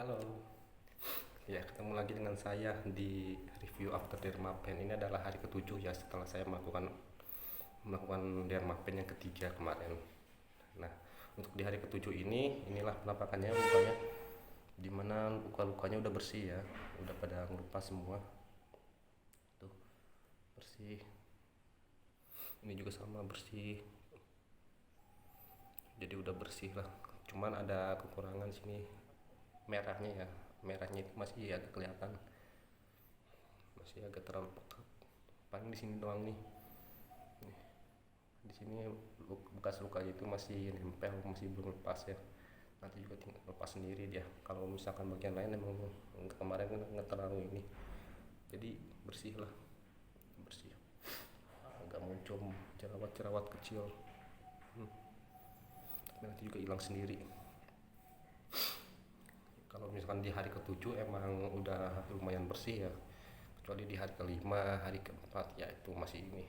Halo, ya ketemu lagi dengan saya di review after Dermapen. Ini adalah hari ketujuh ya setelah saya melakukan Dermapen yang ketiga kemarin. Nah, untuk di hari ketujuh ini, inilah penampakannya lukanya, dimana luka-lukanya udah bersih ya, udah pada ngelupas semua. Tuh, bersih. Ini juga sama bersih. Jadi udah bersih lah. Cuman ada kekurangan sini merahnya ya. Merahnya itu masih agak kelihatan, masih agak terlalu pekat. Paling di sini doang nih. Di sini bekas lukanya itu masih nempel, masih belum lepas ya. Nanti juga tinggal lepas sendiri dia. Kalau misalkan bagian lain emang kemarin kan nggak terlalu ini. Jadi bersih lah, bersih. Agak muncul jerawat-jerawat kecil. Tapi nanti juga hilang sendiri. Kalau misalkan di hari ketujuh emang udah lumayan bersih ya. Kecuali di hari kelima, hari keempat ya itu masih ini,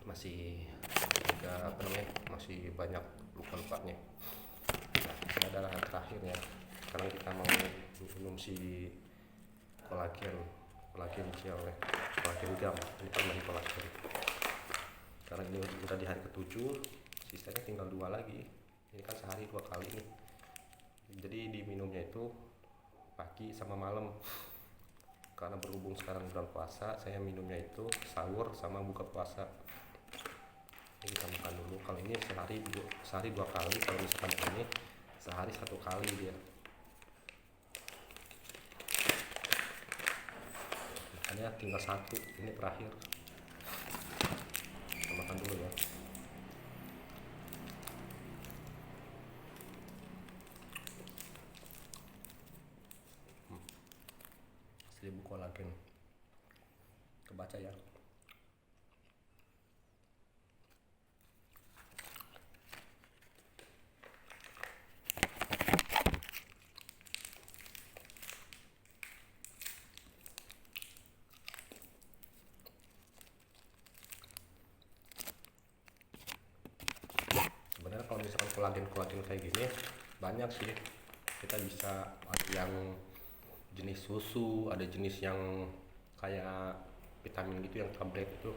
masih masih banyak luka-lukanya. Nah, ini adalah hari terakhir ya. Sekarang kita mau minum si kolagen, kolagen gel ya, kolagen gam. Ini kan dari kolagen. Sekarang ini udah di hari ketujuh, sisanya tinggal 2 lagi. Ini kan sehari 2 kali nih. Jadi diminumnya itu pagi sama malam. Karena berhubung sekarang bulan puasa, saya minumnya itu sahur sama buka puasa. Ini kita makan dulu. Kalau ini sehari 2 kali, kalau misalkan ini sehari 1 kali dia. Makanya tinggal 1, ini terakhir. Kita makan dulu ya. Seribu kolagen. Kebaca ya. Sebenarnya kalau misalkan kolagen kayak gini banyak sih. Kita bisa ada yang jenis susu, ada jenis yang kayak vitamin gitu, yang tablet itu.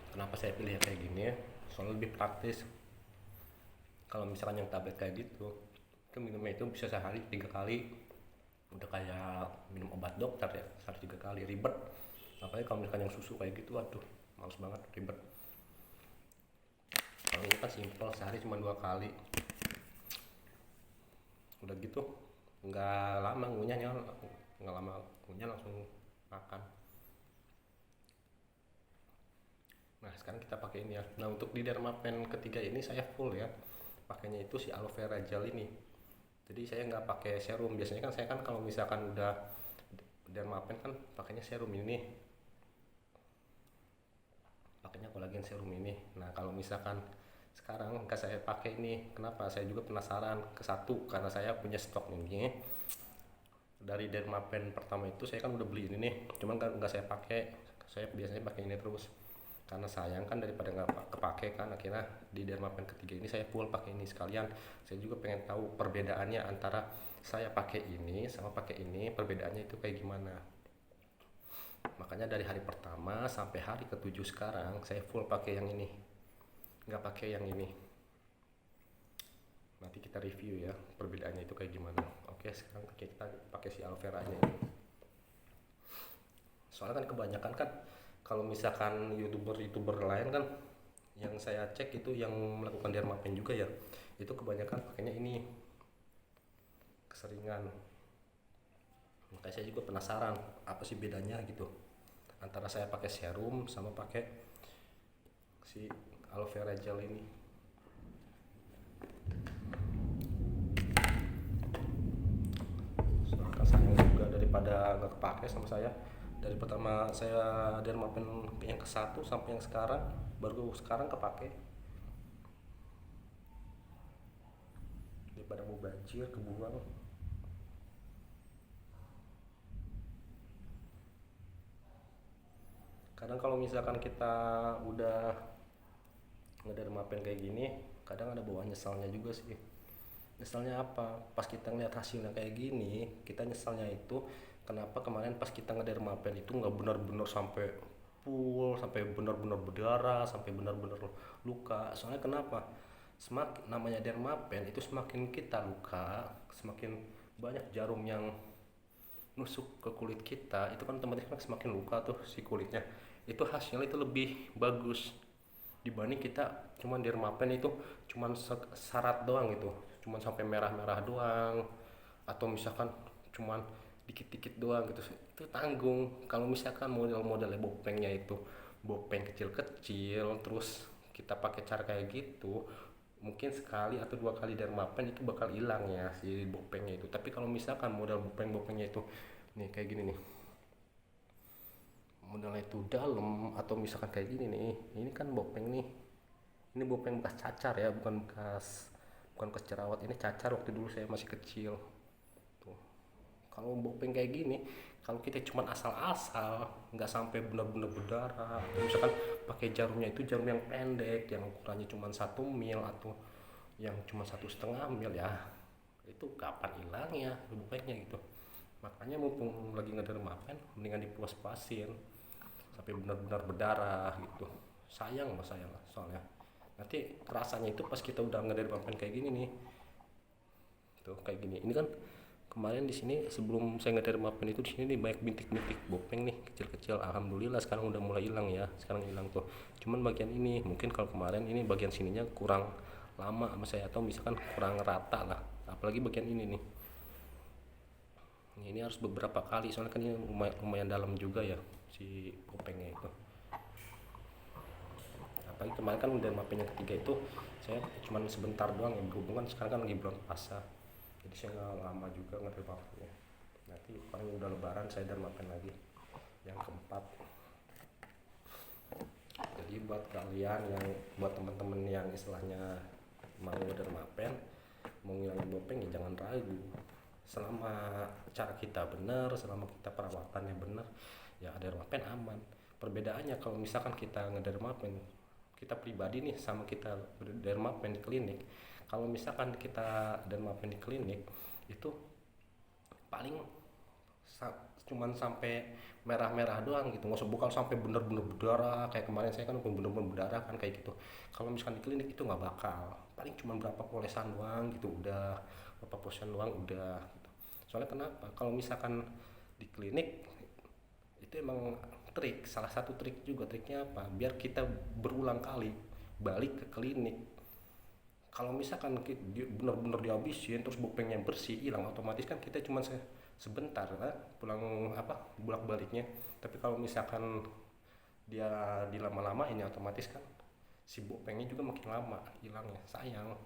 Kenapa saya pilih yang kayak gini ya? Soalnya lebih praktis. Kalau misalkan yang tablet kayak gitu, itu minumnya itu bisa sehari 3 kali. Udah kayak minum obat dokter ya, sehari 3 kali, ribet. Apalagi kalau misalkan yang susu kayak gitu, waduh, males banget, ribet. Kalau ini kan simpel, sehari cuma 2 kali. Udah gitu, nggak lama ngunyahnya, nggak lama ngunyah langsung makan. Nah sekarang kita pakai ini ya. Nah untuk di Dermapen ketiga ini saya full ya, pakainya itu si aloe vera gel ini. Jadi saya nggak pakai serum. Biasanya kan saya kan kalau misalkan udah Dermapen kan pakainya serum ini, pakainya kolagen serum ini. Nah kalau misalkan sekarang nggak saya pakai ini, kenapa? Saya juga penasaran. Ke satu, karena saya punya stok ini dari Dermapen pertama itu, saya kan udah beli ini nih, cuman nggak saya pakai. Saya biasanya pakai ini terus karena sayang kan, daripada nggak kepake kan. Akhirnya di Dermapen ketiga ini saya full pakai ini sekalian. Saya juga pengen tahu perbedaannya antara saya pakai ini sama pakai ini, perbedaannya itu kayak gimana. Makanya dari hari pertama sampai hari ketujuh sekarang saya full pakai yang ini, nggak pakai yang ini. Nanti kita review ya perbedaannya itu kayak gimana. Oke, sekarang kita pakai si aloe vera nya ini. Soalnya kan kebanyakan kan kalau misalkan youtuber lain kan, yang saya cek itu yang melakukan Dermapen juga ya, itu kebanyakan pakainya ini, keseringan. Makanya saya juga penasaran apa sih bedanya gitu antara saya pakai serum sama pakai si aloe vera gel ini. Soalnya kan sayang juga, daripada nggak kepake sama saya. Dari pertama saya Dermapen yang ke satu sampai yang sekarang, baru sekarang kepake. Daripada mau banjir kebuang. Kadang kalau misalkan kita udah Dermapen kayak gini, kadang ada bawah nyesalnya juga sih. Nyesalnya apa? Pas kita ngeliat hasilnya kayak gini, kita nyesalnya itu kenapa kemarin pas kita ngedermapen itu nggak benar-benar sampai full, sampai benar-benar berdarah, sampai benar-benar luka. Soalnya kenapa? Semakin namanya dermapen itu semakin kita luka, semakin banyak jarum yang nusuk ke kulit kita, itu kan otomatis kan semakin luka tuh si kulitnya. Itu hasilnya itu lebih bagus dibanding kita cuman dermapen itu cuman syarat doang gitu, cuman sampai merah-merah doang, atau misalkan cuman dikit-dikit doang gitu, itu tanggung. Kalau misalkan model-modelnya bopengnya itu bopeng kecil-kecil, terus kita pakai cara kayak gitu, mungkin sekali atau dua kali dermapen itu bakal hilang ya si bopengnya itu. Tapi kalau misalkan model bopengnya itu nih kayak gini nih, modelnya itu dalam, atau misalkan kayak gini nih, ini kan bopeng nih, ini bopeng bekas cacar ya, bukan bekas jerawat, ini cacar waktu dulu saya masih kecil tuh. Kalau bopeng kayak gini, kalau kita cuma asal-asal nggak sampai benar-benar berdarah, atau misalkan pakai jarumnya itu jarum yang pendek yang ukurannya cuma 1 mil atau yang cuma 1,5 mil ya, itu kapan hilangnya bopengnya gitu. Makanya mumpung lagi ngedermapen mendingan dipuas-puasin sampai benar-benar berdarah gitu. Sayang mas, sayang soalnya nanti rasanya itu pas kita udah ngedermapen kayak gini nih, tuh kayak gini. Ini kan kemarin di sini sebelum saya ngedermapen itu di sini nih banyak bintik-bintik bopeng nih kecil-kecil. Alhamdulillah sekarang udah mulai hilang ya, sekarang hilang tuh. Cuman bagian ini mungkin kalau kemarin ini bagian sininya kurang lama sama saya, atau misalkan kurang rata lah, apalagi bagian ini nih. Ini harus beberapa kali soalnya kan ini lumayan dalam juga ya si bopengnya itu. Apalagi kemarin kan udah mapping yang ketiga itu saya cuma sebentar doang ya, berhubungan sekarang kan lagi bulan puasa, jadi saya nggak lama juga ngerti mappingnya. Nanti paling udah lebaran saya dan mapping lagi yang keempat. Jadi buat kalian yang, buat teman-teman yang istilahnya mau dermapen, mau ngilangin bopeng ya jangan ragu. Selama cara kita benar, selama kita perawatannya benar, ya dermapen aman. Perbedaannya kalau misalkan kita ngedermapen kita pribadi nih sama kita dermapen di klinik, kalau misalkan kita dermapen di klinik itu paling cuman sampai merah-merah doang gitu, nggak usah bukan sampai bener-bener berdarah kayak kemarin saya kan bener-bener berdarah kan kayak gitu. Kalau misalkan di klinik itu nggak bakal, paling cuma berapa polesan doang gitu udah, berapa polesan doang udah gitu. Soalnya kenapa, kalau misalkan di klinik itu emang trik, salah satu trik juga, triknya apa, biar kita berulang kali balik ke klinik. Kalau misalkan benar-benar dihabisin terus bopengnya bersih hilang, otomatis kan kita cuma sebentar lah pulang apa bolak baliknya. Tapi kalau misalkan dia dilama-lama ini otomatis kan si bopengnya juga makin lama hilangnya, sayang.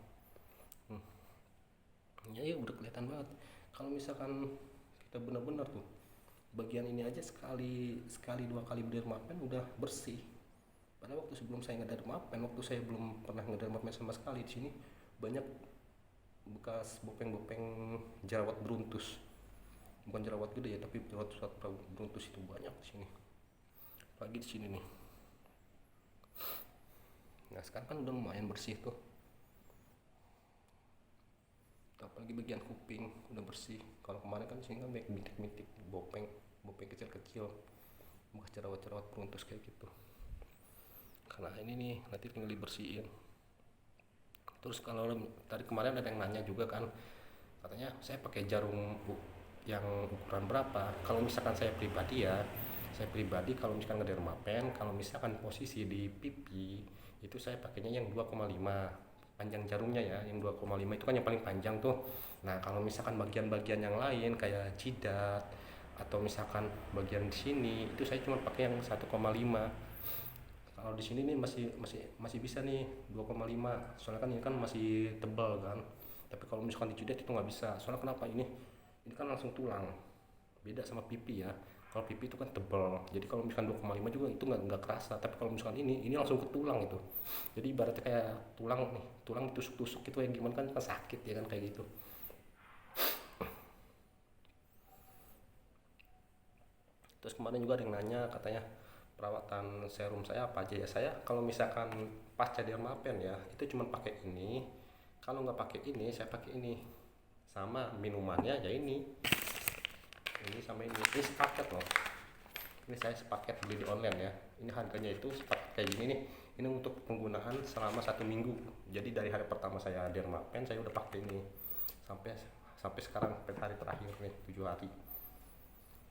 Ya udah kelihatan banget kalau misalkan kita benar-benar tuh bagian ini aja sekali dua kali dermapen udah bersih. Padahal waktu sebelum saya ngedermapen, waktu saya belum pernah ngedermapen sama sekali, di sini banyak bekas bopeng-bopeng jerawat beruntus. Bukan jerawat gede ya, tapi jerawat beruntus itu banyak di sini. Lagi di sini nih. Nah sekarang kan udah lumayan bersih tuh. Apalagi bagian kuping udah bersih. Kalau kemarin kan di sini kan banyak bintik-bintik bopeng kecil-kecil, bekas jerawat-jerawat beruntus kayak gitu. Karena ini nih nanti tinggal dibersihin. Terus kalau tadi kemarin ada yang nanya juga kan, katanya saya pakai jarum yang ukuran berapa. Kalau misalkan saya pribadi ya, saya pribadi kalau misalkan ngedermapen, kalau misalkan posisi di pipi itu saya pakainya yang 2,5 panjang jarumnya ya, yang 2,5 itu kan yang paling panjang tuh. Nah kalau misalkan bagian-bagian yang lain kayak jidat atau misalkan bagian sini itu saya cuma pakai yang 1,5. Kalau di sini nih masih bisa nih 2,5, soalnya kan ini kan masih tebal kan. Tapi kalau misalkan di jidat itu nggak bisa, soalnya kenapa, ini kan langsung tulang, beda sama pipi ya. Kalau pipi itu kan tebal, jadi kalau misalkan 2,5 juga itu nggak kerasa. Tapi kalau misalkan ini langsung ke tulang itu, jadi ibaratnya kayak tulang nih, tulang ditusuk-tusuk gitu yang gimana kan sakit ya kan kayak gitu. Terus kemarin juga ada yang nanya katanya perawatan serum saya apa aja ya. Saya kalau misalkan pasca dermapen ya itu cuma pakai ini Kalau nggak pakai ini, saya pakai ini. Sama minumannya ya ini sama ini sepaket loh. Ini saya sepaket beli di online ya. Ini harganya itu sepaket kayak gini nih. Ini untuk penggunaan selama 1 minggu. Jadi dari hari pertama saya Dermapen saya udah pakai ini sampai sampai sekarang, sampai hari terakhir nih 7 hari.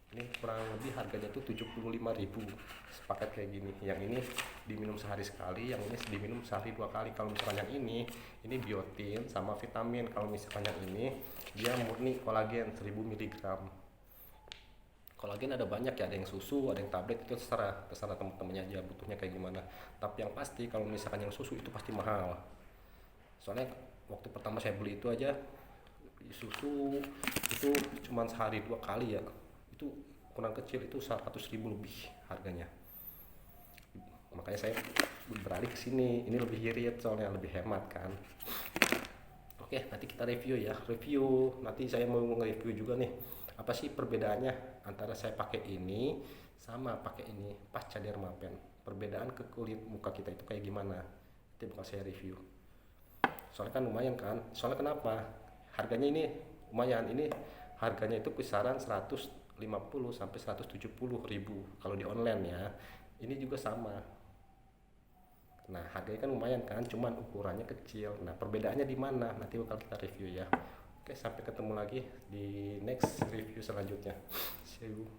Ini kurang lebih harganya tuh 75.000 sepaket kayak gini. Yang ini diminum sehari sekali, yang ini diminum sehari 2 kali. Kalau misalkan yang ini biotin sama vitamin. Kalau misalkan yang ini dia murni kolagen 1000 mg. Kolagen ada banyak ya, ada yang susu, ada yang tablet, itu terserah teman-temannya aja butuhnya kayak gimana. Tapi yang pasti kalau misalkan yang susu itu pasti mahal. Soalnya waktu pertama saya beli itu aja susu itu cuma sehari 2 kali ya, itu ukuran kecil itu 100.000 lebih harganya. Makanya saya beralih ke sini, ini lebih irit soalnya lebih hemat kan. Oke, nanti kita review ya, nanti saya mau nge-review juga nih apa sih perbedaannya antara saya pakai ini sama pakai ini pasca Dermapen. Perbedaan ke kulit muka kita itu kayak gimana, nanti bakal saya review. Soalnya kan lumayan kan, soalnya kenapa harganya ini lumayan, ini harganya itu kisaran 150 sampai 170.000 kalau di online ya. Ini juga sama. Nah harganya kan lumayan kan, cuman ukurannya kecil. Nah perbedaannya di mana, nanti bakal kita review ya. Oke, sampai ketemu lagi di next review selanjutnya. See you.